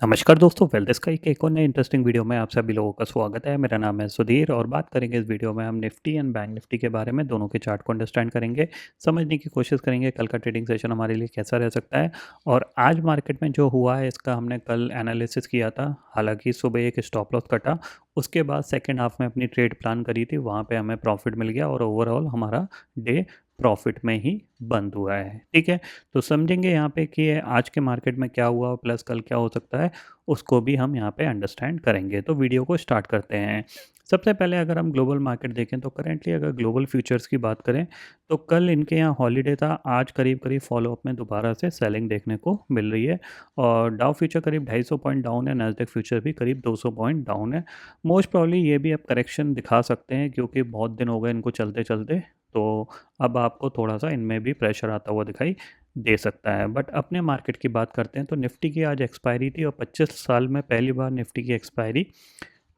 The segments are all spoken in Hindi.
नमस्कार दोस्तों, वेल्थ स्काई के एक और नए इंटरेस्टिंग वीडियो में आप सभी लोगों का स्वागत है। मेरा नाम है सुधीर और बात करेंगे इस वीडियो में हम निफ्टी एंड बैंक निफ्टी के बारे में। दोनों के चार्ट को अंडरस्टैंड करेंगे, समझने की कोशिश करेंगे कल का ट्रेडिंग सेशन हमारे लिए कैसा रह सकता है। और आज मार्केट में जो हुआ है इसका हमने कल एनालिसिस किया था। हालांकि सुबह एक स्टॉप लॉस कटा, उसके बाद सेकेंड हाफ में अपनी ट्रेड प्लान करी थी, वहाँ पर हमें प्रॉफिट मिल गया और ओवरऑल हमारा डे प्रॉफिट में ही बंद हुआ है। ठीक है, तो समझेंगे यहाँ पे कि आज के मार्केट में क्या हुआ प्लस कल क्या हो सकता है, उसको भी हम यहाँ पे अंडरस्टैंड करेंगे। तो वीडियो को स्टार्ट करते हैं। सबसे पहले अगर हम ग्लोबल मार्केट देखें तो करेंटली अगर ग्लोबल फ्यूचर्स की बात करें तो कल इनके यहाँ हॉलीडे था, आज करीब करीब फॉलोअप में दोबारा से सेलिंग देखने को मिल रही है। और डाउ फ्यूचर करीब 250 पॉइंट डाउन है, नैस्डैक फ्यूचर भी करीब 200 पॉइंट डाउन है। मोस्ट प्रॉब्ली ये भी अब करेक्शन दिखा सकते हैं क्योंकि बहुत दिन हो गए इनको चलते चलते। तो अब आपको थोड़ा सा इनमें भी प्रेशर आता हुआ दिखाई दे सकता है। बट अपने मार्केट की बात करते हैं तो निफ्टी की आज एक्सपायरी थी और 25 साल में पहली बार निफ्टी की एक्सपायरी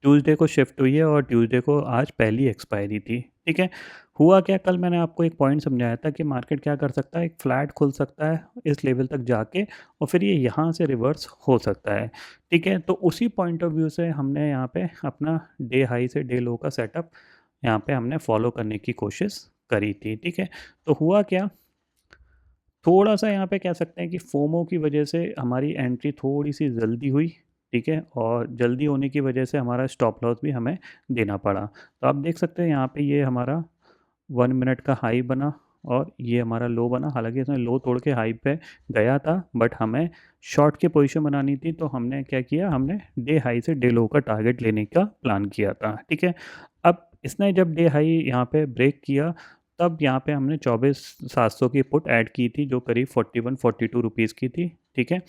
ट्यूसडे को शिफ्ट हुई है और ट्यूसडे को आज पहली एक्सपायरी थी। ठीक है, हुआ क्या, कल मैंने आपको एक पॉइंट समझाया था कि मार्केट क्या कर सकता है, एक फ्लैट खुल सकता है इस लेवल तक जाके और फिर ये यहाँ से रिवर्स हो सकता है। ठीक है, तो उसी पॉइंट ऑफ व्यू से हमने यहाँ पे अपना डे हाई से डे लो का सेटअप यहाँ पे हमने फॉलो करने की कोशिश करी थी। ठीक है, तो हुआ क्या, थोड़ा सा यहाँ पे कह सकते हैं कि फोमो की वजह से हमारी एंट्री थोड़ी सी जल्दी हुई। ठीक है, और जल्दी होने की वजह से हमारा स्टॉप लॉस भी हमें देना पड़ा। तो आप देख सकते हैं यहाँ पे ये हमारा 1 मिनट का हाई बना और ये हमारा लो बना। हालांकि इसने लो तोड़ के हाई पे गया था बट हमें शॉर्ट की पोजीशन बनानी थी, तो हमने क्या किया, हमने डे हाई से डे लो का टारगेट लेने का प्लान किया था। ठीक है, अब इसने जब डे हाई यहाँ पे ब्रेक किया तब यहाँ पे हमने 24,700 की पुट ऐड की थी जो करीब 41-42 रुपीज़ की थी। ठीक है,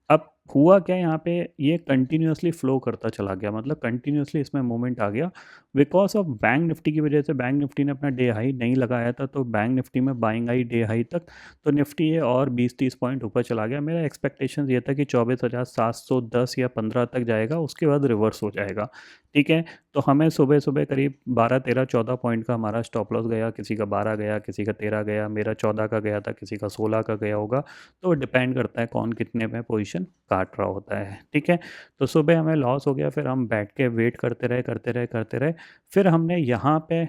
अब हुआ क्या, यहाँ पे ये कंटिन्यूअसली फ्लो करता चला गया, मतलब कंटिन्यूअसली इसमें मूवमेंट आ गया बिकॉज ऑफ बैंक निफ्टी की वजह से। बैंक निफ्टी ने अपना डे हाई नहीं लगाया था तो बैंक निफ्टी में बाइंग आई डे हाई तक, तो निफ्टी ये और 20-30 पॉइंट ऊपर चला गया। मेरा एक्सपेक्टेशन ये था कि 24,710 या 15 तक जाएगा, उसके बाद रिवर्स हो जाएगा। ठीक है, तो हमें सुबह सुबह करीब 12-13-14 पॉइंट का हमारा स्टॉप लॉस गया, किसी का 12 गया, किसी का 13 गया, मेरा 14 का गया था, किसी का 16 का गया होगा। तो डिपेंड करता है कौन कितने में पोजीशन काट रहा होता है। ठीक है, तो सुबह हमें लॉस हो गया, फिर हम बैठ के वेट करते रहे करते रहे करते रहे। फिर हमने यहाँ पे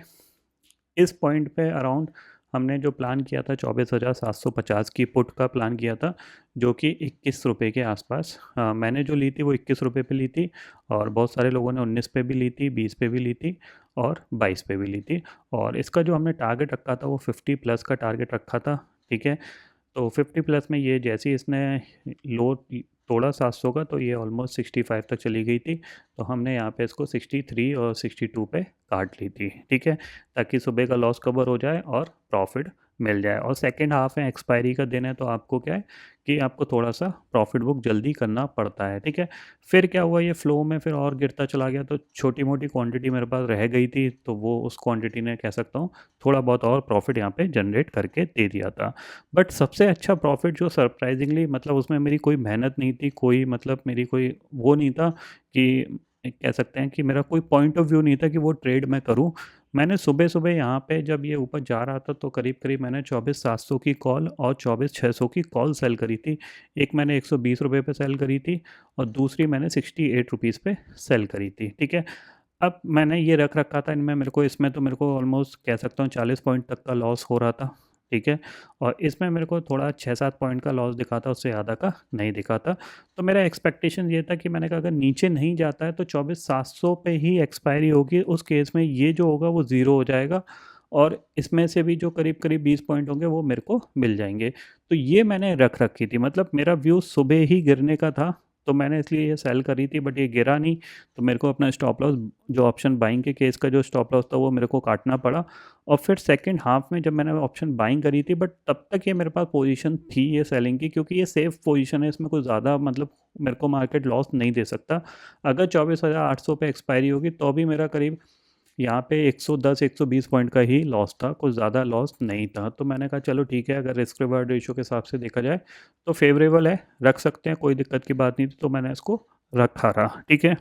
इस पॉइंट पे अराउंड हमने जो प्लान किया था 24,750 की पुट का प्लान किया था जो कि 21 रुपये के आसपास। मैंने जो ली थी वो 21 रुपये पे ली थी और बहुत सारे लोगों ने 19 पे भी ली थी, 20 पे भी ली थी और 22 पे भी ली थी। और इसका जो हमने टारगेट रखा था वो 50 प्लस का टारगेट रखा था। ठीक है, तो 50 प्लस में ये जैसे ही इसने लो तोड़ा 700 का तो ये ऑलमोस्ट 65 तक चली गई थी। तो हमने यहाँ पे इसको 63 और 62 पे काट ली थी। ठीक है, ताकि सुबह का लॉस कवर हो जाए और प्रॉफिट मिल जाए। और सेकेंड हाफ में एक्सपायरी का दिन है तो आपको क्या है कि आपको थोड़ा सा प्रॉफिट बुक जल्दी करना पड़ता है। ठीक है, फिर क्या हुआ, ये फ्लो में फिर और गिरता चला गया तो छोटी मोटी क्वांटिटी मेरे पास रह गई थी, तो वो उस क्वांटिटी ने कह सकता हूँ थोड़ा बहुत और प्रॉफिट यहाँ पे जनरेट करके दे दिया था। बट सबसे अच्छा प्रॉफिट जो सरप्राइजिंगली, मतलब उसमें मेरी कोई मेहनत नहीं थी, कोई मतलब मेरी कोई वो नहीं था कि कह सकते हैं कि मेरा कोई पॉइंट ऑफ व्यू नहीं था कि वो ट्रेड मैं करूं। मैंने सुबह सुबह यहाँ पे जब ये ऊपर जा रहा था तो करीब करीब मैंने 24,700 की कॉल और 24,600 की कॉल सेल करी थी। एक मैंने 120 रुपये पे सेल करी थी और दूसरी मैंने 68 रुपीज़ पे सेल करी थी। ठीक है, अब मैंने ये रख रखा था इनमें, मेरे को इसमें तो मेरे को ऑलमोस्ट कह सकता हूँ 40 पॉइंट तक का लॉस हो रहा था। ठीक है, और इसमें मेरे को थोड़ा 6-7 पॉइंट का लॉस दिखा था, उससे ज़्यादा का नहीं दिखा था। तो मेरा एक्सपेक्टेशन ये था कि मैंने कहा अगर नीचे नहीं जाता है तो 24,700 पे ही एक्सपायरी होगी, उस केस में ये जो होगा वो ज़ीरो हो जाएगा और इसमें से भी जो करीब करीब 20 पॉइंट होंगे वो मेरे को मिल जाएंगे। तो ये मैंने रख रखी थी, मतलब मेरा व्यू सुबह ही गिरने का था तो मैंने इसलिए ये सेल करी थी बट ये गिरा नहीं। तो मेरे को अपना स्टॉप लॉस, जो ऑप्शन बाइंग के केस का जो स्टॉप लॉस था वो मेरे को काटना पड़ा। और फिर सेकंड हाफ में जब मैंने ऑप्शन बाइंग करी थी बट तब तक ये मेरे पास पोजीशन थी ये सेलिंग की, क्योंकि ये सेफ पोजीशन है, इसमें कुछ ज़्यादा मतलब मेरे को मार्केट लॉस नहीं दे सकता। अगर 24,800 पे एक्सपायरी होगी तो भी मेरा करीब यहाँ पे 110-120 पॉइंट का ही लॉस था, कुछ ज़्यादा लॉस नहीं था। तो मैंने कहा चलो ठीक है, अगर रिस्क रिवार्ड रेशियो के हिसाब से देखा जाए तो फेवरेबल है, रख सकते हैं, कोई दिक्कत की बात नहीं थी, तो मैंने इसको रखा रहा। ठीक है,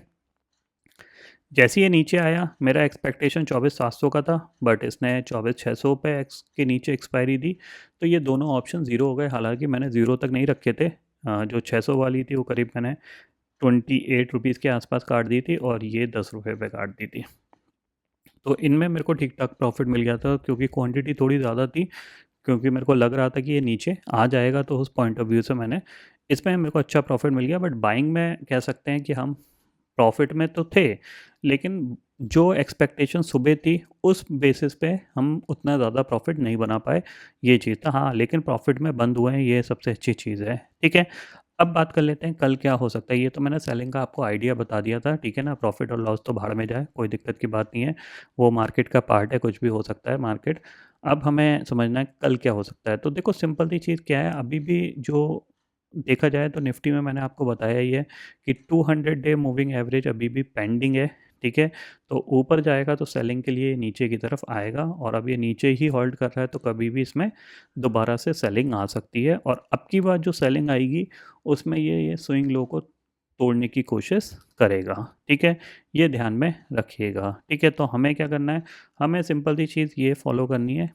जैसे ये नीचे आया मेरा एक्सपेक्टेशन 24,700 का था बट इसने 24,600 पे एक्स के नीचे एक्सपायरी दी, तो ये दोनों ऑप्शन ज़ीरो हो गए। हालांकि मैंने ज़ीरो तक नहीं रखे थे, जो 600 वाली थी वो करीब मैंने ₹28 के आसपास काट दी थी और ये ₹10 पे काट दी थी। तो इनमें मेरे को ठीक-ठाक प्रॉफ़िट मिल गया था क्योंकि क्वांटिटी थोड़ी ज़्यादा थी, क्योंकि मेरे को लग रहा था कि ये नीचे आ जाएगा, तो उस पॉइंट ऑफ व्यू से मैंने इसमें मेरे को अच्छा प्रॉफ़िट मिल गया। बट बाइंग में कह सकते हैं कि हम प्रॉफ़िट में तो थे, लेकिन जो एक्सपेक्टेशन सुबह थी, उस बेसिस पे हम उतना ज़्यादा प्रॉफ़िट नहीं बना पाए, ये चीज़ था। हाँ, लेकिन प्रॉफ़िट में बंद हुए हैं, ये सबसे अच्छी चीज़ है, ठीक है? अब बात कर लेते हैं कल क्या हो सकता है। ये तो मैंने सेलिंग का आपको आइडिया बता दिया था, ठीक है ना? प्रॉफ़िट और लॉस तो भाड़ में जाए, कोई दिक्कत की बात नहीं है। वो मार्केट का पार्ट है, कुछ भी हो सकता है मार्केट। अब हमें समझना है कल क्या हो सकता है। तो देखो सिंपल सी चीज़ क्या है, अभी भी जो देखा जाए तो निफ्टी में मैंने आपको बताया ही है कि 200 डे मूविंग एवरेज अभी भी पेंडिंग है, ठीक है? तो ऊपर जाएगा तो सेलिंग के लिए नीचे की तरफ आएगा, और अब ये नीचे ही होल्ड कर रहा है, तो कभी भी इसमें दोबारा से सेलिंग आ सकती है। और अब की बार जो सेलिंग आएगी उसमें ये स्विंग लो को तोड़ने की कोशिश करेगा, ठीक है? ये ध्यान में रखिएगा, ठीक है? तो हमें क्या करना है, हमें सिंपल सी चीज़ ये फॉलो करनी है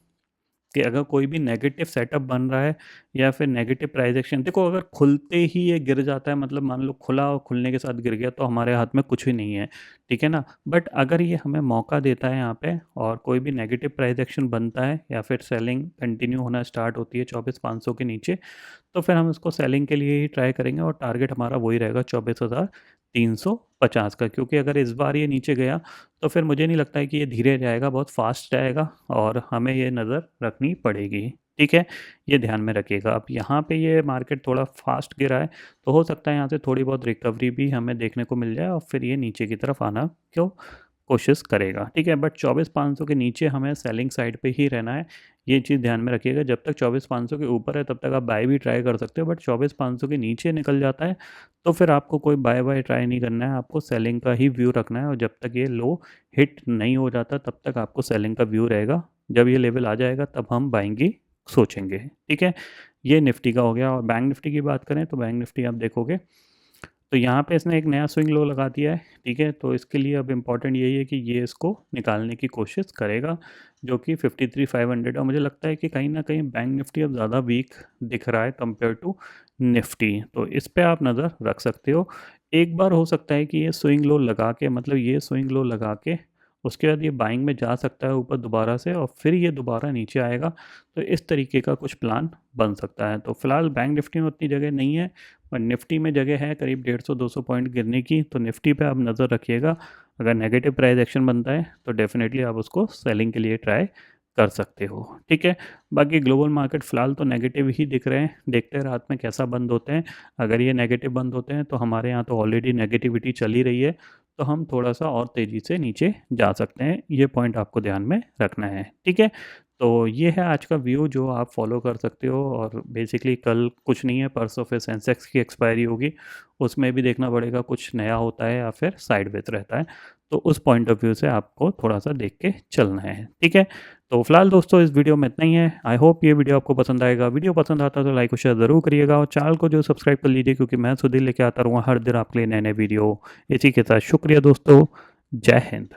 कि अगर कोई भी नेगेटिव सेटअप बन रहा है या फिर नेगेटिव प्राइस एक्शन, देखो अगर खुलते ही ये गिर जाता है, मतलब मान लो खुला और खुलने के साथ गिर गया, तो हमारे हाथ में कुछ भी नहीं है, ठीक है ना? बट अगर ये हमें मौका देता है यहाँ पे और कोई भी नेगेटिव प्राइस एक्शन बनता है या फिर सेलिंग कंटिन्यू होना स्टार्ट होती है 24,500 के नीचे, तो फिर हम इसको सेलिंग के लिए ही ट्राई करेंगे और टारगेट हमारा वही रहेगा 24,350 का। क्योंकि अगर इस बार ये नीचे गया तो फिर मुझे नहीं लगता है कि ये धीरे जाएगा, बहुत फास्ट जाएगा और हमें ये नज़र रखनी पड़ेगी, ठीक है? ये ध्यान में रखिएगा। अब यहाँ पे ये मार्केट थोड़ा फास्ट गिरा है, तो हो सकता है यहाँ से थोड़ी बहुत रिकवरी भी हमें देखने को मिल जाए और फिर ये नीचे की तरफ आना क्यों कोशिश करेगा, ठीक है? बट 24,500 के नीचे हमें सेलिंग साइड पे ही रहना है, ये चीज़ ध्यान में रखिएगा। जब तक 24,500 के ऊपर है तब तक आप बाय भी ट्राई कर सकते हो, बट 24,500 के नीचे निकल जाता है तो फिर आपको कोई बाय ट्राई नहीं करना है, आपको सेलिंग का ही व्यू रखना है। और जब तक ये लो हिट नहीं हो जाता तब तक आपको सेलिंग का व्यू रहेगा। जब ये लेवल आ जाएगा तब हम बाइंग की सोचेंगे, ठीक है? ये निफ्टी का हो गया। और बैंक निफ्टी की बात करें तो बैंक निफ्टी आप देखोगे तो यहाँ पे इसने एक नया स्विंग लो लगा दिया है, ठीक है? तो इसके लिए अब इम्पॉर्टेंट यही है कि ये इसको निकालने की कोशिश करेगा, जो कि 53,500 है। और मुझे लगता है कि कहीं न कहीं बैंक निफ्टी अब ज़्यादा वीक दिख रहा है कंपेयर टू निफ्टी, तो इस पे आप नज़र रख सकते हो। एक बार हो सकता है कि ये स्विंग लो लगा के, मतलब ये स्विंग लो लगा के उसके बाद ये बाइंग में जा सकता है ऊपर दोबारा से, और फिर ये दोबारा नीचे आएगा, तो इस तरीके का कुछ प्लान बन सकता है। तो फिलहाल बैंक निफ्टी में उतनी जगह नहीं है, और निफ्टी में जगह है करीब 150-200 पॉइंट गिरने की, तो निफ्टी पे आप नज़र रखिएगा। अगर नेगेटिव प्राइस एक्शन बनता है तो डेफिनेटली आप उसको सेलिंग के लिए ट्राई कर सकते हो, ठीक है? बाकी ग्लोबल मार्केट फ़िलहाल तो नेगेटिव ही दिख रहे हैं, देखते हैं रात में कैसा बंद होते हैं। अगर ये नेगेटिव बंद होते हैं तो हमारे यहाँ तो ऑलरेडी नेगेटिविटी चली रही है, तो हम थोड़ा-सा और तेज़ी से नीचे जा सकते हैं, ये पॉइंट आपको ध्यान में रखना है, ठीक है? तो ये है आज का व्यू जो आप फॉलो कर सकते हो। और बेसिकली कल कुछ नहीं है, परसों फिर सेंसेक्स की एक्सपायरी होगी, उसमें भी देखना पड़ेगा कुछ नया होता है या फिर साइडवेज रहता है, तो उस पॉइंट ऑफ व्यू से आपको थोड़ा-सा देख के चलना है, ठीक है? तो फिलहाल दोस्तों इस वीडियो में इतना ही है। आई होप ये वीडियो आपको पसंद आएगा। वीडियो पसंद आता है तो लाइक और शेयर ज़रूर करिएगा, और चैनल को जो सब्सक्राइब कर लीजिए, क्योंकि मैं सुधीर लेके आता रहूँगा हर दिन आपके लिए नए-नए वीडियो। इसी के साथ शुक्रिया दोस्तों, जय हिंद।